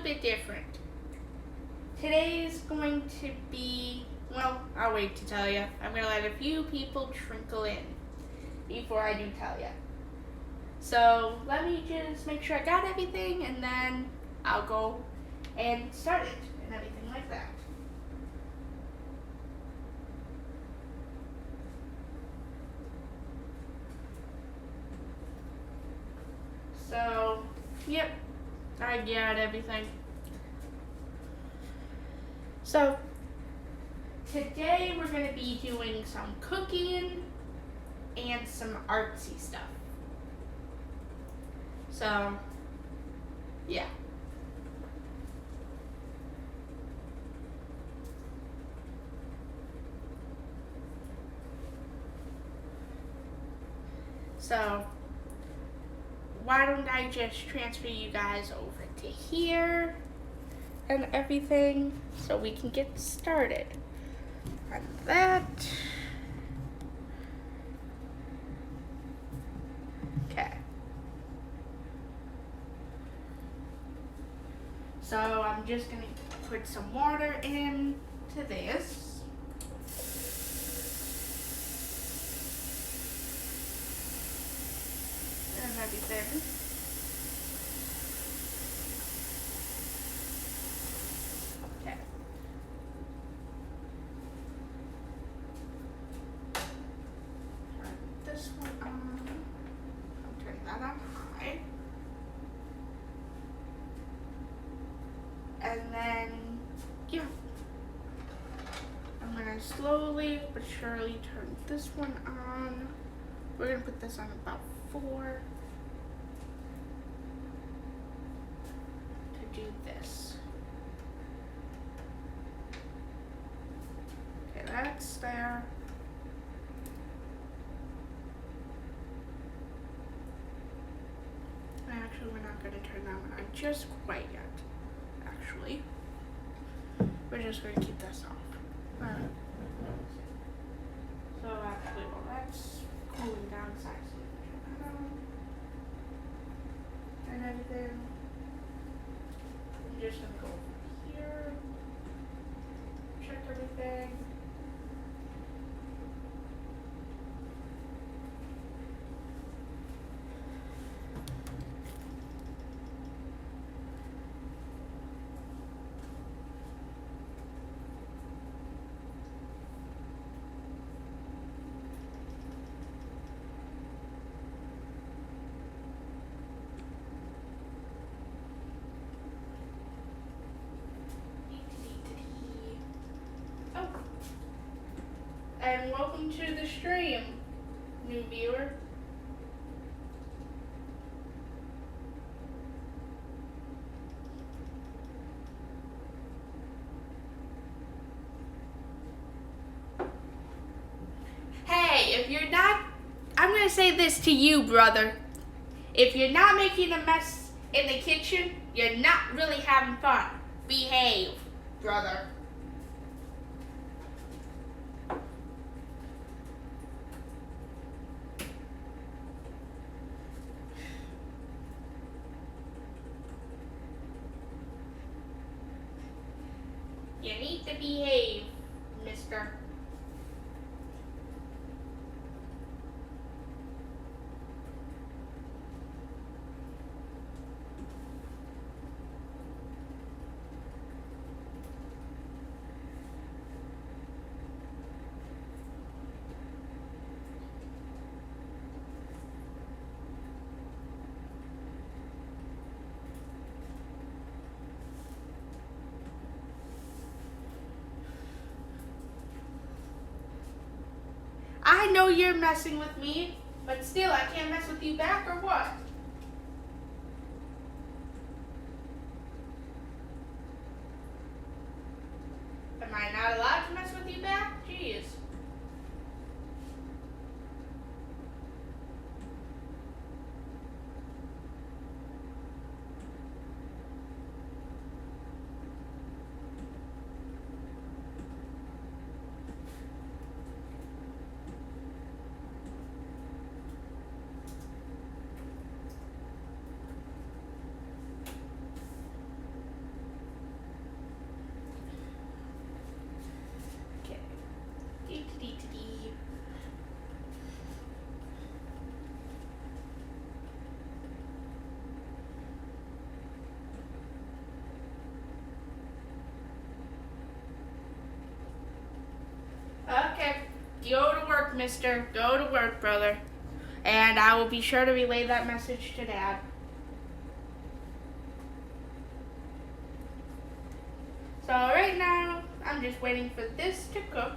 bit different. Today's going to be, well, I'll wait to tell you. I'm going to let a few people trickle in before I do tell you. So let me just make sure I got everything, and then I'll go and start it and everything like that. So, yep, I got everything. So, today we're going to be doing some cooking and some artsy stuff. So, yeah. So, why don't I just transfer you guys over to here and everything so we can get started on that. Okay. So I'm just gonna put some water into this. And everything. Okay. Turn this one on. I'll turn that on high. And then, yeah. I'm gonna slowly but surely turn this one on. We're gonna put this on about 4 to do this. Okay, that's there. Actually, we're not gonna turn that one on just quite yet. Actually, we're just gonna keep this off. So actually, well, that's cooling down side. So we can turn that on. And everything. I'm just gonna go over here, check everything. Oh. And welcome to the stream, new viewer. Hey, if you're not, I'm gonna say this to you, brother. If you're not making a mess in the kitchen, you're not really having fun. Behave, brother. You need to behave, mister. I know you're messing with me, but still, I can't mess with you back, or what? Am I not allowed to mess with you back? Jeez. mister. Go to work, brother. And I will be sure to relay that message to Dad. So right now, I'm just waiting for this to cook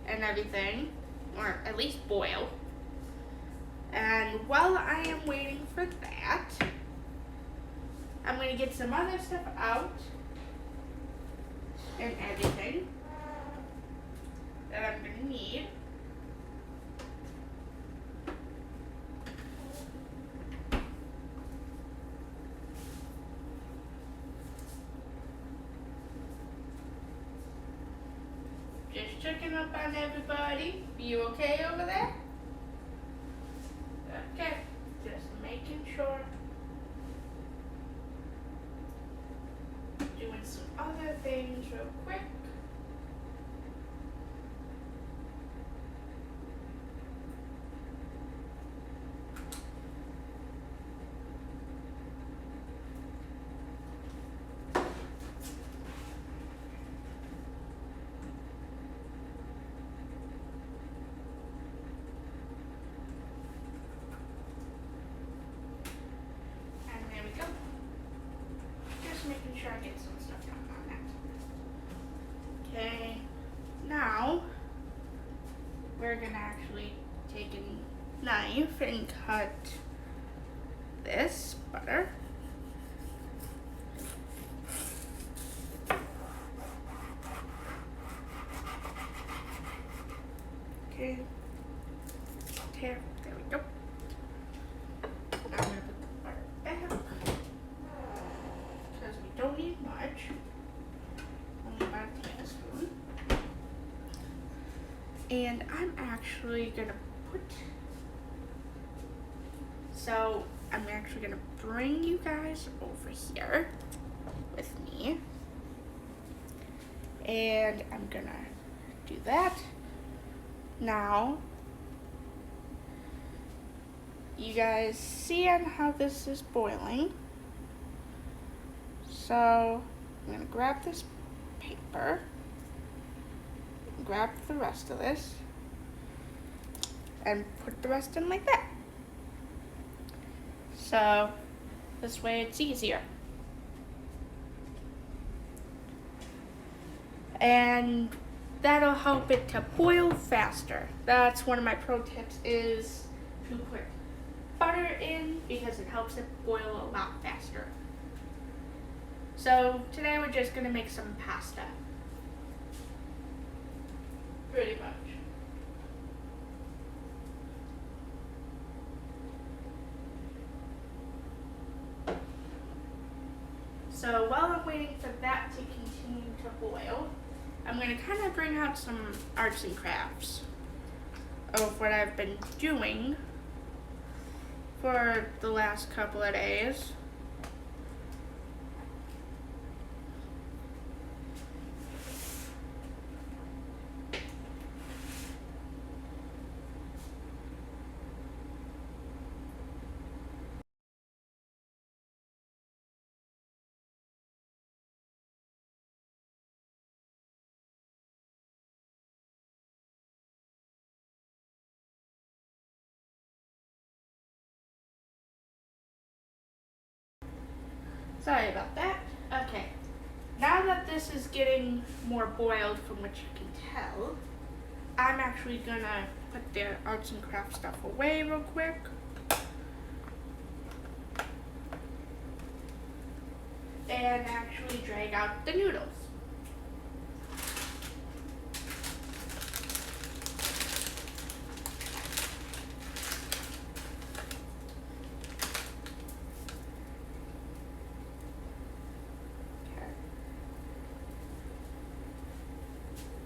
and everything, or at least boil. And while I am waiting for that, I'm going to get some other stuff out and everything that I'm going to need. Just checking up on everybody. You okay over there? Okay, just making sure. Doing some other things real quick. Making sure I get some stuff done on that. Okay, now we're gonna actually take a knife and cut this butter. Okay, there we go. Now I'm gonna put the butter back. Don't need much, only about a tablespoon. And I'm actually gonna bring you guys over here with me. And I'm gonna do that. Now, you guys see how this is boiling. So I'm gonna grab this paper, grab the rest of this, and put the rest in like that. So this way it's easier. And that'll help it to boil faster. That's one of my pro tips, is to put butter in because it helps it boil a lot faster. So today we're just gonna make some pasta. Pretty much. So while I'm waiting for that to continue to boil, I'm gonna kind of bring out some arts and crafts of what I've been doing for the last couple of days. Sorry about that. Okay, now that this is getting more boiled from what you can tell, I'm actually gonna put the arts and crafts stuff away real quick. And actually drag out the noodles.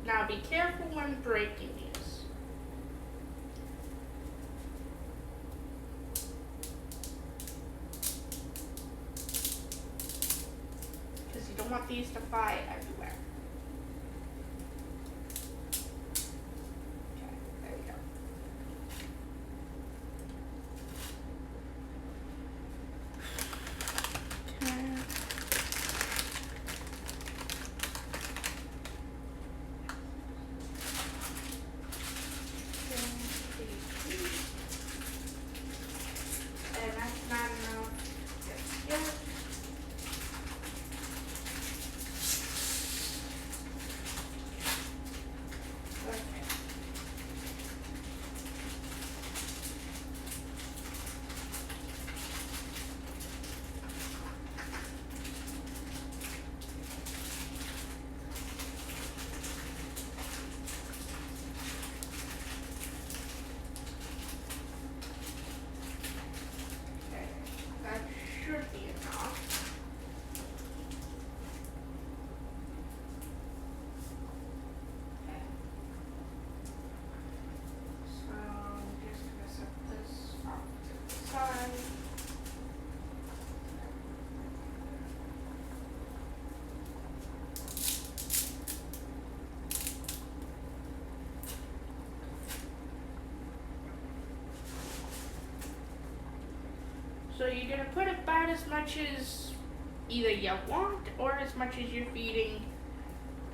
Now be careful when breaking these. Because you don't want these to fly everywhere. Okay, there we go. Okay. you're gonna put about as much as either you want or as much as you're feeding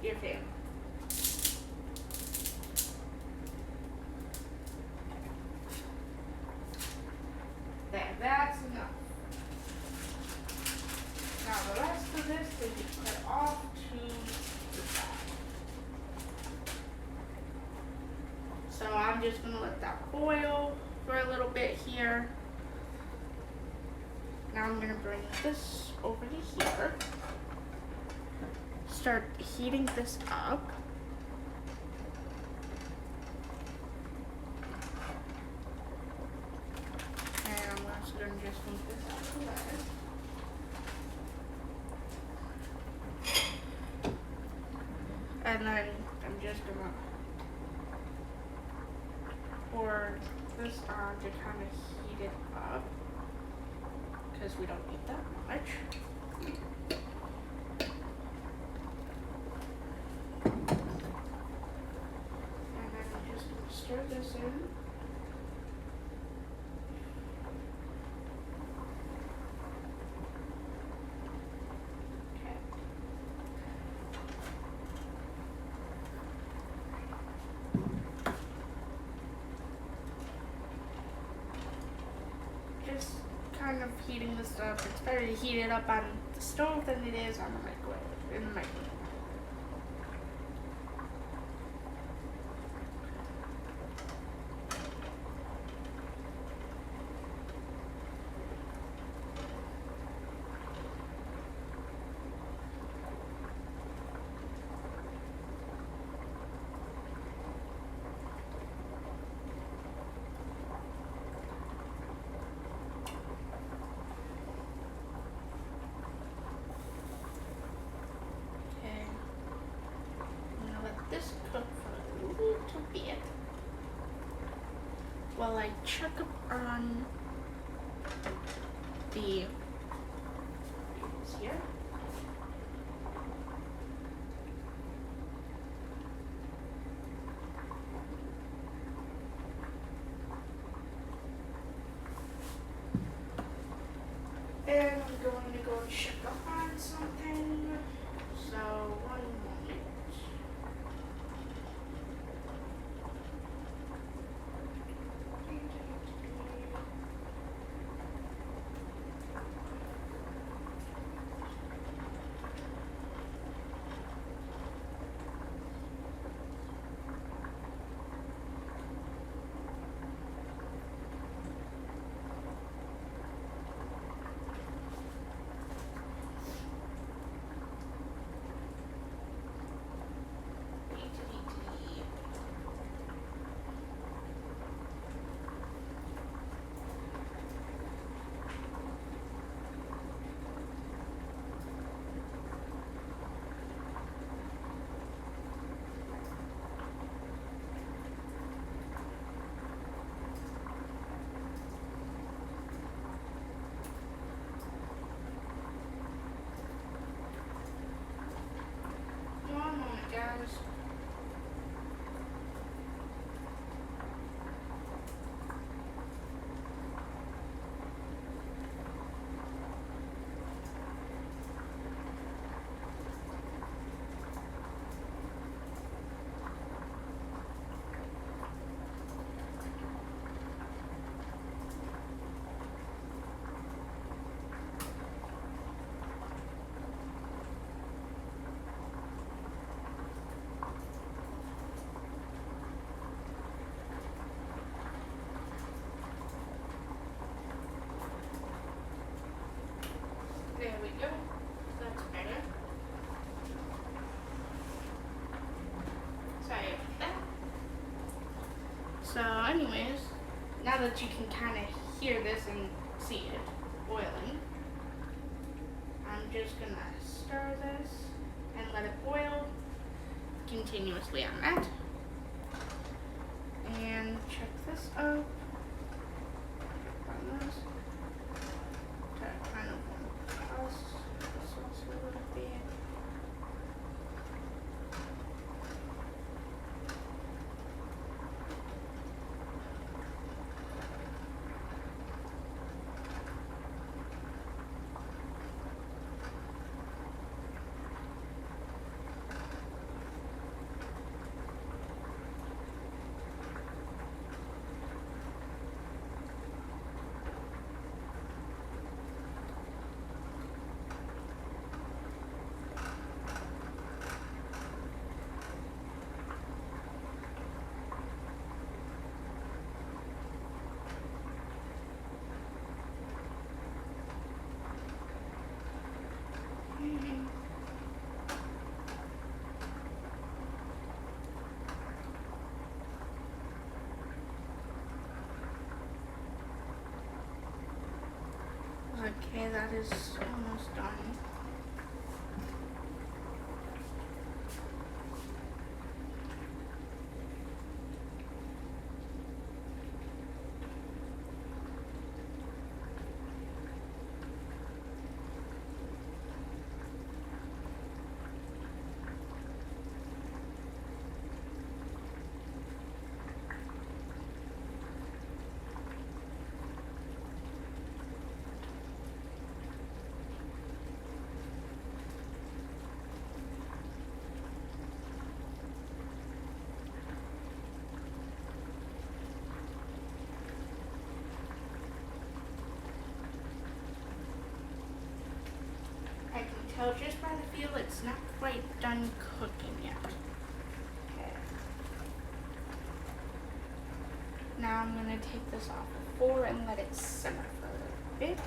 your family. There, that's enough. Now the rest of this can be put off to the side. So I'm just gonna let that boil for a little bit here. Now I'm gonna bring this over to here. Start heating this up. And I'm also gonna just move this out of the way. And then I'm just gonna pour this on to kind of heat it up, because we don't need that much. And then I'm just gonna stir this in. Just kind of heating this up. It's better to heat it up on the stove than it is on the microwave. In the microwave. This cook for a little bit while I check up on the here. And I'm going to go check up on something. So 1 moment. Guys. There we go. That's better. Sorry about that. So anyways, now that you can kind of hear this and see it boiling, I'm just gonna stir this and let it boil continuously on that. And check this out. On this. That kind of this also a little bit. Okay, that is almost done. I can tell just by the feel it's not quite done cooking yet. Okay. Now I'm gonna take this off the floor and let it simmer for a little bit.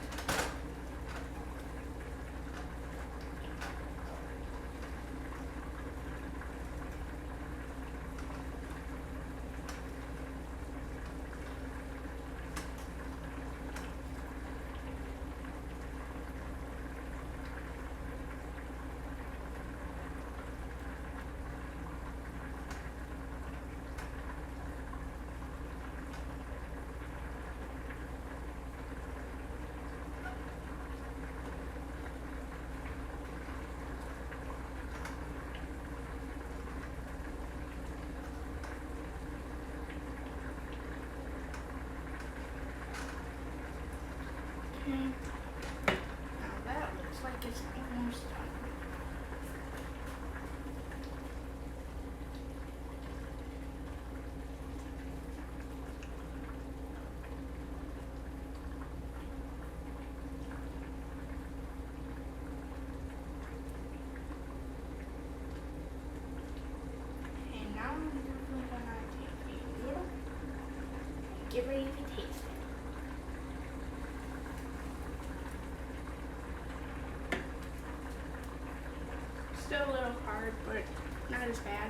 Okay. Now that looks like it's almost done. And now I'm definitely gonna take a noodle and get ready to taste it. Still a little hard, but not as bad.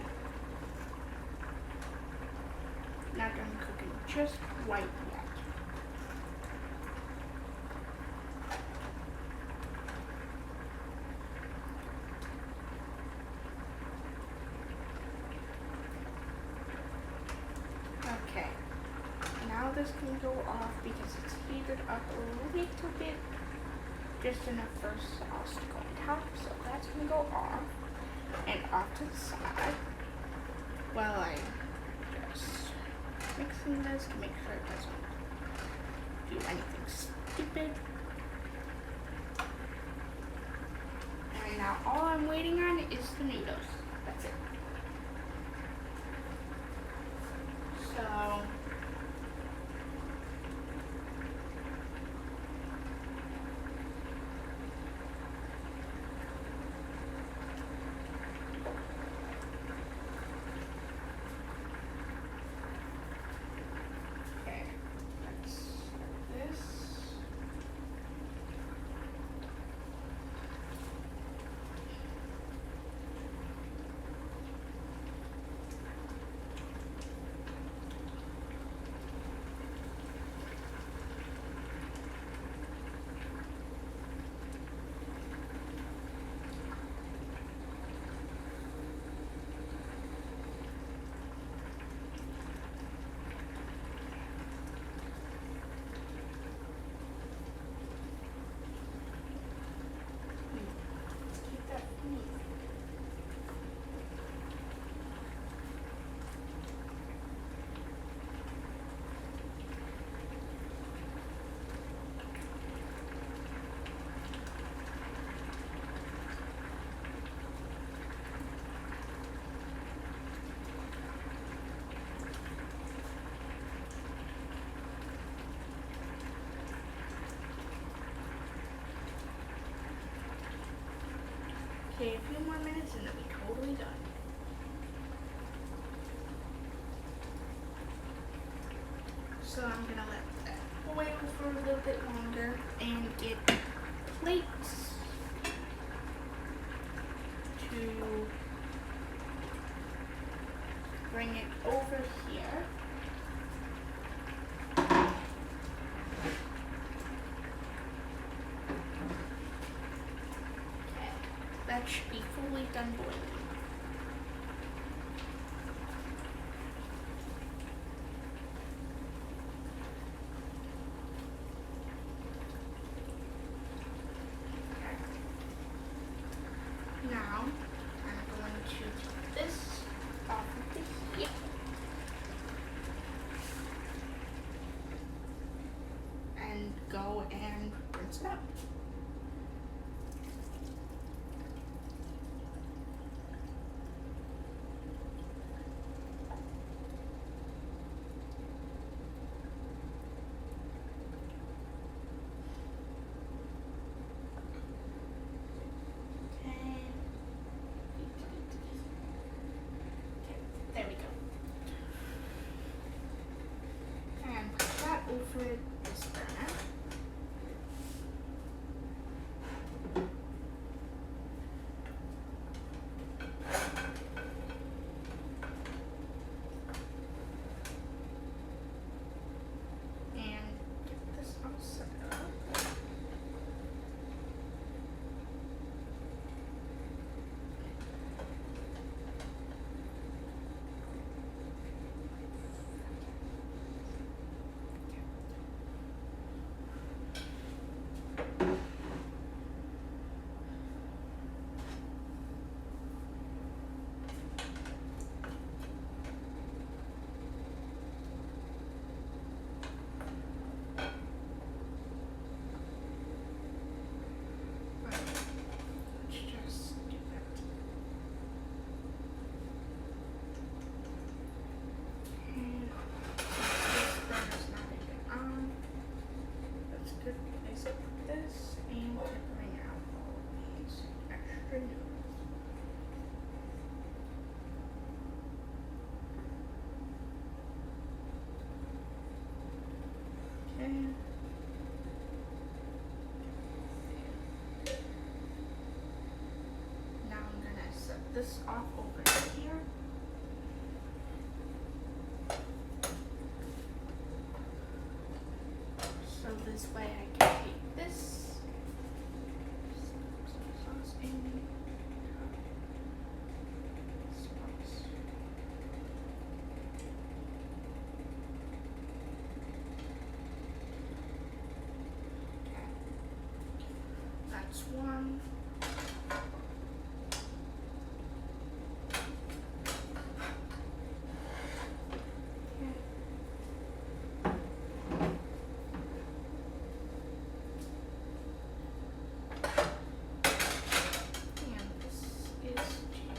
Not done cooking just quite yet. Okay, now this can go off because it's heated up a little bit, just enough for sauce to go on top, so that's gonna go off and off to the side while I just mixing this to make sure it doesn't do anything stupid. And now all I'm waiting on is the noodles. That's it. So okay, let's start this. Keep that neat. Okay, a few more minutes and it'll be totally done. So I'm gonna let that boil for a little bit longer and get plates. bring it over here. Okay, that should be fully done boiling. Now, I'm going to take this off of the heat and go and rinse it out. There we go. And put that over this burner. And get this all set up. Let's just do that. And this burner's not even on. That's a good place to put this and to bring out all of these extra noodles. Okay. Now I'm gonna set this off over here. So this way I can take this sauce in. Sauce. Okay. That's one. And this is two.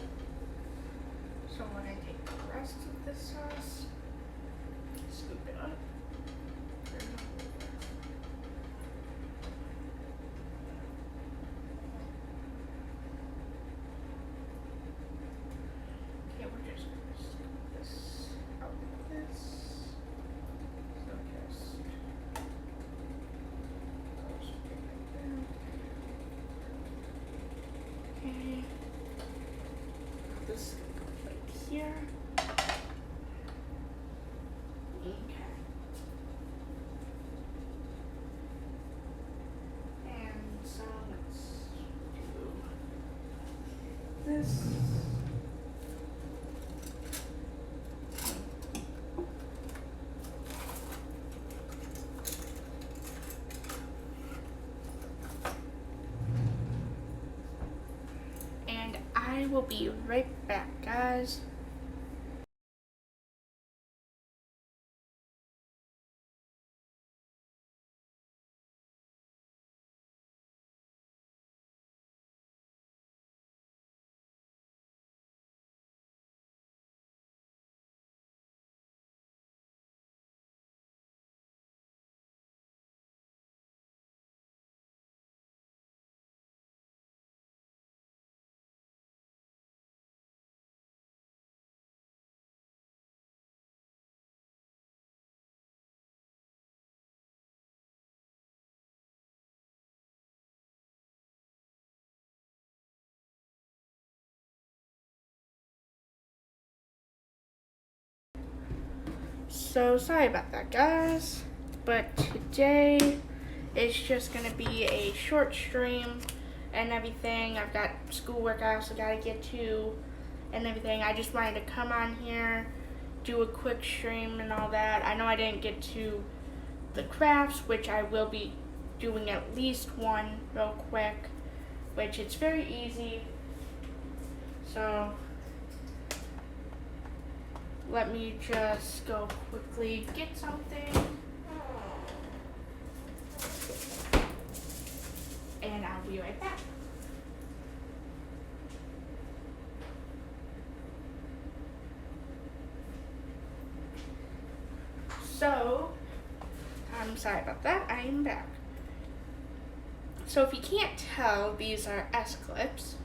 So when I take the rest of this sauce, scoop it up. Turn it over. Okay, we're just gonna scoop this out like this. So just goes like that. Okay. This goes right here. Okay. And so let's do this. And I will be right back, guys. So sorry about that, guys, but today it's just gonna be a short stream and everything. I've got schoolwork I also gotta get to and everything. I just wanted to come on here, do a quick stream and all that. I know I didn't get to the crafts, which I will be doing at least one real quick, which it's very easy. So let me just go quickly get something and I'll be right back. So, I'm sorry about that, I am back. So if you can't tell, these are S-clips,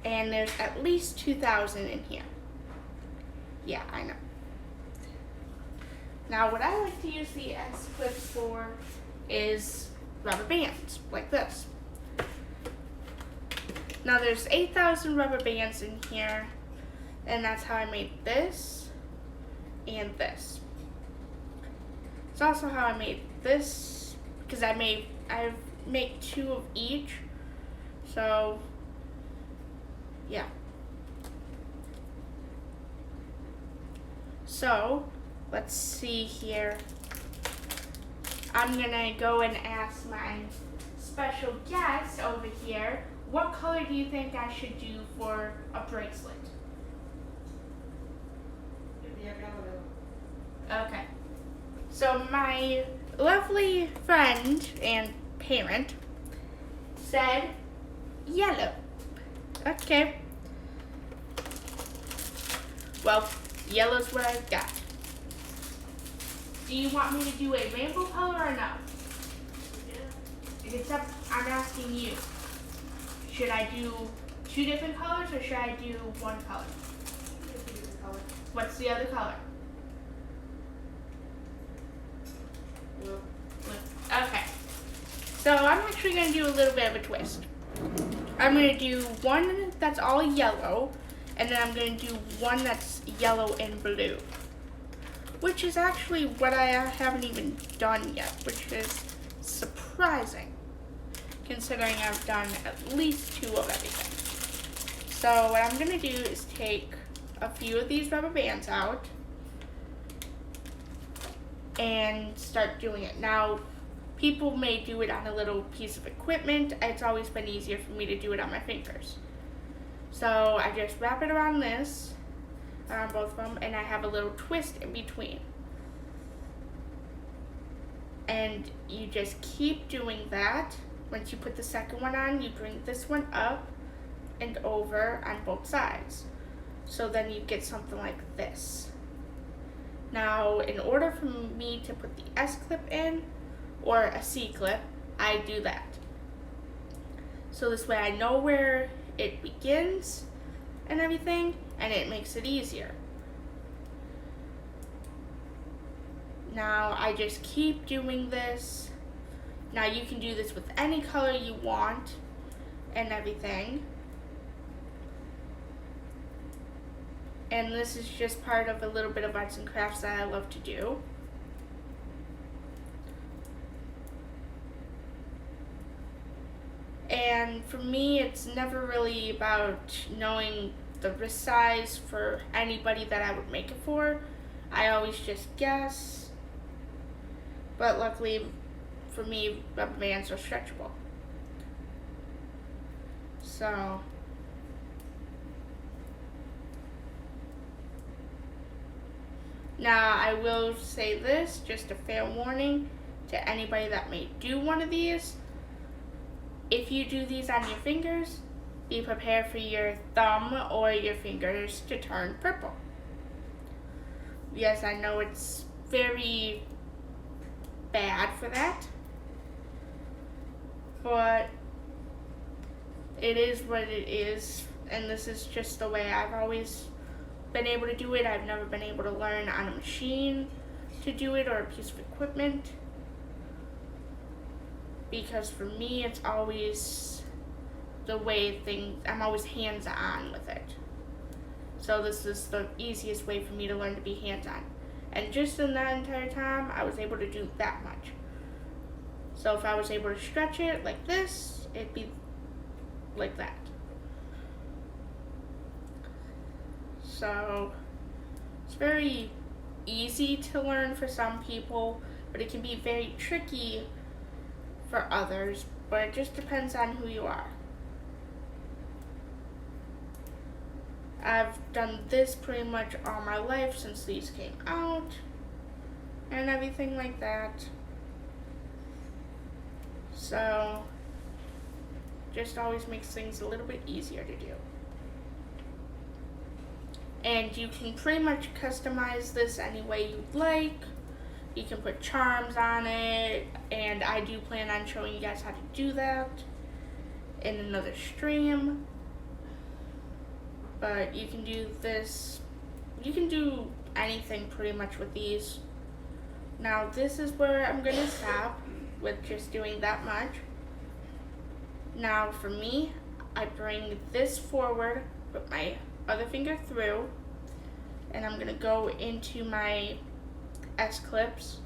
and there's at least 2,000 in here. Yeah, I know. Now what I like to use the S-clips for is rubber bands, like this. Now there's 8,000 rubber bands in here, and that's how I made this and this. It's also how I made this, because I make 2 of each, so yeah. So let's see here. I'm gonna go and ask my special guest over here, what color do you think I should do for a bracelet? Okay. So my lovely friend and parent said yellow. Okay. Well, yellow's what I've got. Do you want me to do a rainbow color or no? Yeah. Except I'm asking you. Should I do 2 different colors or should I do 1 color? 2 different colors. What's the other color? Blue. Okay. So I'm actually going to do a little bit of a twist. I'm going to do one that's all yellow, and then I'm going to do one that's yellow and blue, which is actually what I haven't even done yet, which is surprising, considering I've done at least 2 of everything. So what I'm going to do is take a few of these rubber bands out and start doing it. Now, people may do it on a little piece of equipment. It's always been easier for me to do it on my fingers. So I just wrap it around this, around both of them, and I have a little twist in between. And you just keep doing that. Once you put the second one on, you bring this one up and over on both sides. So then you get something like this. Now, in order for me to put the S-clip in, or a C-clip, I do that. So this way I know where it begins and everything, and it makes it easier. Now I just keep doing this. Now you can do this with any color you want and everything. And this is just part of a little bit of arts and crafts that I love to do. And for me, it's never really about knowing the wrist size for anybody that I would make it for. I always just guess. But luckily for me, rubber bands are stretchable. So now I will say this, just a fair warning to anybody that may do one of these. If you do these on your fingers, be prepared for your thumb or your fingers to turn purple. Yes, I know it's very bad for that, but it is what it is, and this is just the way I've always been able to do it. I've never been able to learn on a machine to do it or a piece of equipment, because for me it's always the way I'm always hands-on with it. So this is the easiest way for me to learn to be hands-on. And just in that entire time, I was able to do that much. So if I was able to stretch it like this, it'd be like that. So it's very easy to learn for some people, but it can be very tricky for others, but it just depends on who you are. I've done this pretty much all my life since these came out and everything like that. So just always makes things a little bit easier to do. And you can pretty much customize this any way you'd like. You can put charms on it, and I do plan on showing you guys how to do that in another stream. But you can do this, you can do anything pretty much with these. Now this is where I'm gonna stop with just doing that much. Now for me, I bring this forward, put my other finger through, and I'm gonna go into my S-clips,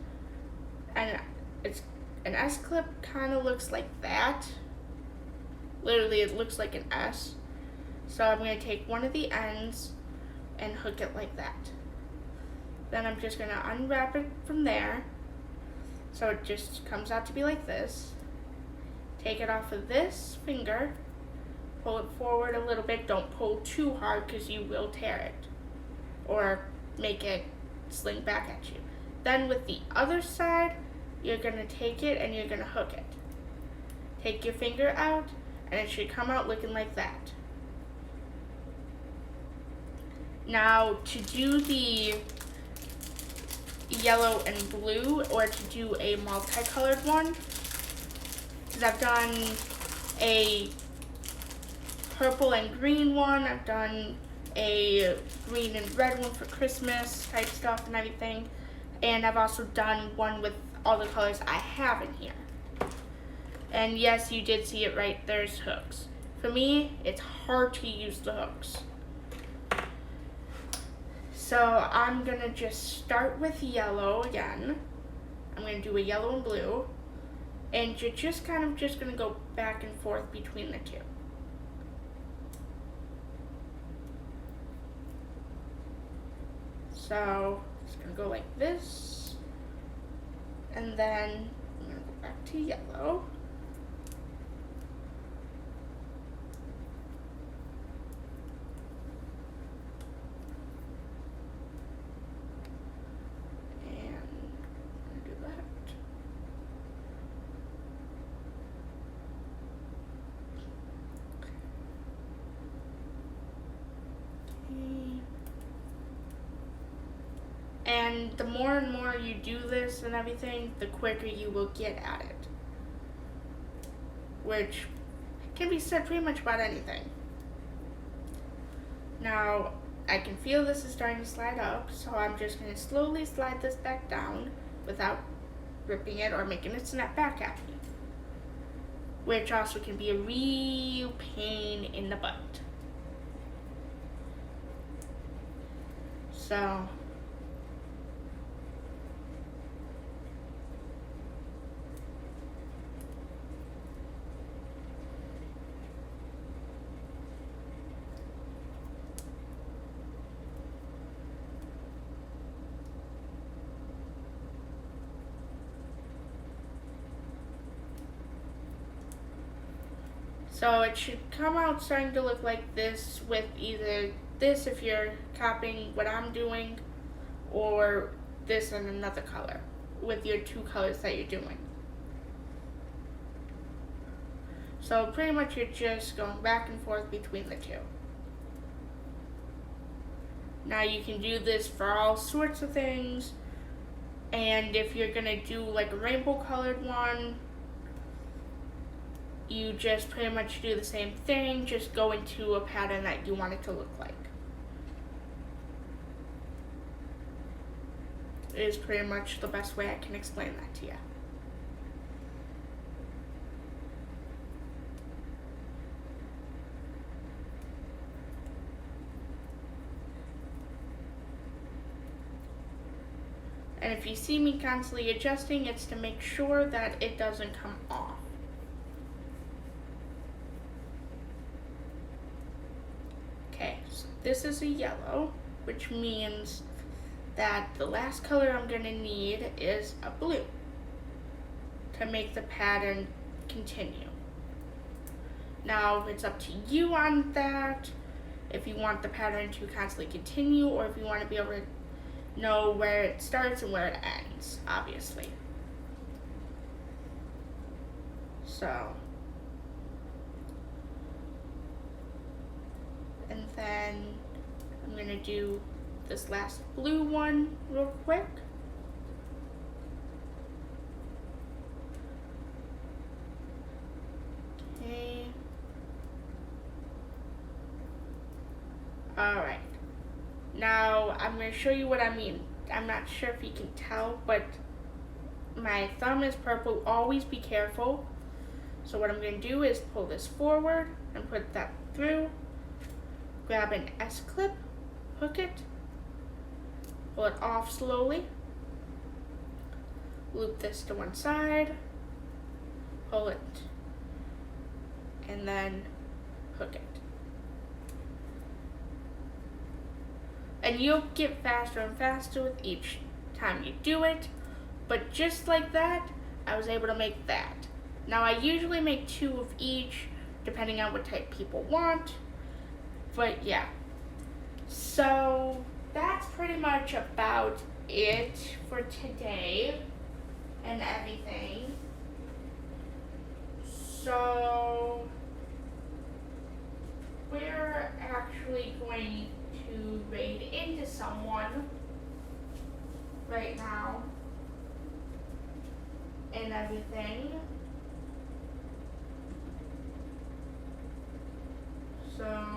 and it's an S-clip kind of looks like that. Literally it looks like an S. So I'm going to take one of the ends and hook it like that. Then I'm just going to unwrap it from there. So it just comes out to be like this. Take it off of this finger, pull it forward a little bit. Don't pull too hard because you will tear it or make it sling back at you. Then with the other side, you're going to take it and you're going to hook it. Take your finger out and it should come out looking like that. Now to do the yellow and blue, or to do a multicolored one, because I've done a purple and green one, I've done a green and red one for Christmas type stuff and everything, and I've also done one with all the colors I have in here. And yes, you did see it right, there's hooks. For me, it's hard to use the hooks. So I'm gonna just start with yellow again. I'm gonna do a yellow and blue. And you're just kind of just gonna go back and forth between the two. So it's gonna go like this. And then I'm gonna go back to yellow. And the more and more you do this and everything, the quicker you will get at it. Which can be said pretty much about anything. Now, I can feel this is starting to slide up, so I'm just going to slowly slide this back down without ripping it or making it snap back at me. Which also can be a real pain in the butt. So it should come out starting to look like this, with either this if you're copying what I'm doing, or this in another color with your two colors that you're doing. So pretty much you're just going back and forth between the two. Now you can do this for all sorts of things, and if you're gonna do like a rainbow colored one, you just pretty much do the same thing, just go into a pattern that you want it to look like. It is pretty much the best way I can explain that to you. And if you see me constantly adjusting, it's to make sure that it doesn't come off. Okay, so this is a yellow, which means that the last color I'm gonna need is a blue to make the pattern continue. Now it's up to you on that, if you want the pattern to constantly continue or if you want to be able to know where it starts and where it ends, obviously. So, and then I'm gonna do this last blue one real quick. Okay. Alright. Now I'm gonna show you what I mean. I'm not sure if you can tell, but my thumb is purple. Always be careful. So what I'm gonna do is pull this forward and put that through. Grab an S-clip, hook it, pull it off slowly, loop this to one side, pull it, and then hook it. And you'll get faster and faster with each time you do it, but just like that, I was able to make that. Now I usually make 2 of each, depending on what type people want, but yeah. So that's pretty much about it for today and everything. So we're actually going to raid into someone right now and everything. So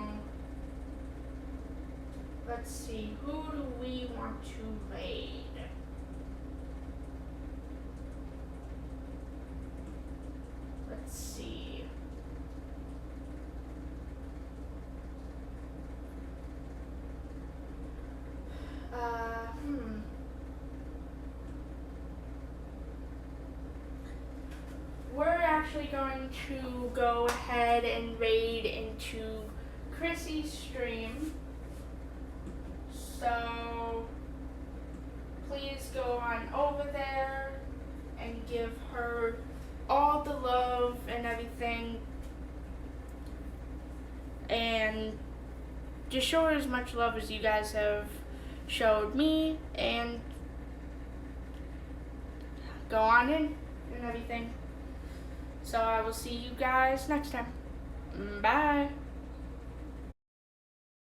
let's see, who do we want to raid? Let's see. We're actually going to go ahead and raid into Chrissy's stream. So please go on over there and give her all the love and everything. And just show her as much love as you guys have showed me, and go on in and everything. So I will see you guys next time. Bye.